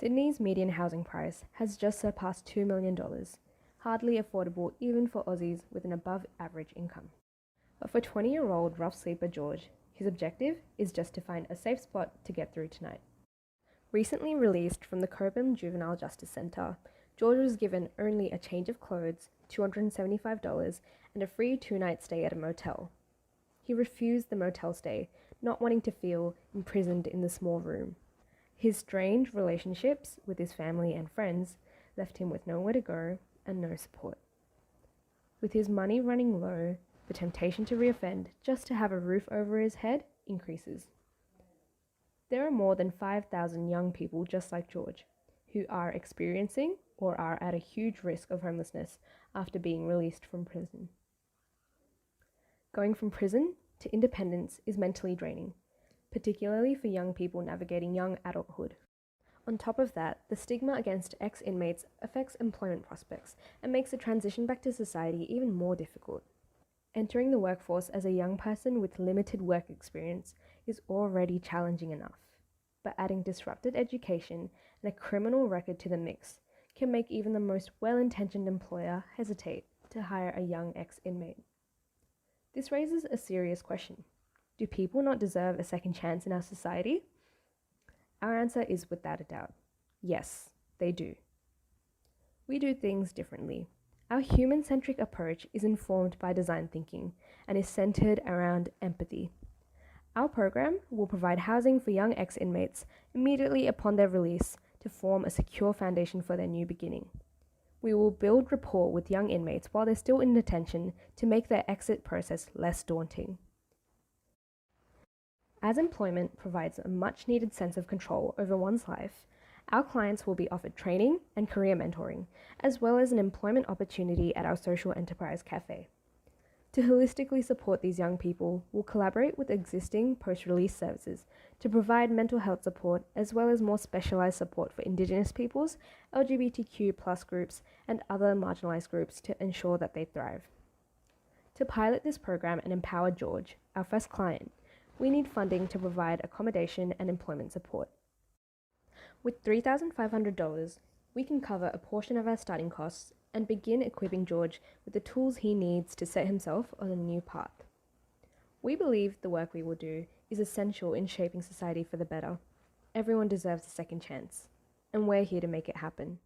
Sydney's median housing price has just surpassed $2 million, hardly affordable even for Aussies with an above-average income. But for 20-year-old rough sleeper George, his objective is just to find a safe spot to get through tonight. Recently released from the Coburn Juvenile Justice Centre, George was given only a change of clothes, $275, and a free 2-night stay at a motel. He refused the motel stay, not wanting to feel imprisoned in the small room. His strained relationships with his family and friends left him with nowhere to go and no support. With his money running low, the temptation to reoffend just to have a roof over his head increases. There are more than 5,000 young people just like George who are experiencing or are at a huge risk of homelessness after being released from prison. Going from prison to independence is mentally draining, particularly for young people navigating young adulthood. On top of that, the stigma against ex-inmates affects employment prospects and makes the transition back to society even more difficult. Entering the workforce as a young person with limited work experience is already challenging enough, but adding disrupted education and a criminal record to the mix can make even the most well-intentioned employer hesitate to hire a young ex-inmate. This raises a serious question. Do people not deserve a second chance in our society? Our answer is without a doubt. Yes, they do. We do things differently. Our human-centric approach is informed by design thinking and is centered around empathy. Our program will provide housing for young ex-inmates immediately upon their release to form a secure foundation for their new beginning. We will build rapport with young inmates while they're still in detention to make their exit process less daunting. As employment provides a much-needed sense of control over one's life, our clients will be offered training and career mentoring, as well as an employment opportunity at our social enterprise cafe. To holistically support these young people, we'll collaborate with existing post-release services to provide mental health support as well as more specialised support for Indigenous peoples, LGBTQ+ groups, and other marginalised groups to ensure that they thrive. To pilot this program and empower George, our first client, we need funding to provide accommodation and employment support. With $3,500, we can cover a portion of our starting costs and begin equipping George with the tools he needs to set himself on a new path. We believe the work we will do is essential in shaping society for the better. Everyone deserves a second chance, and we're here to make it happen.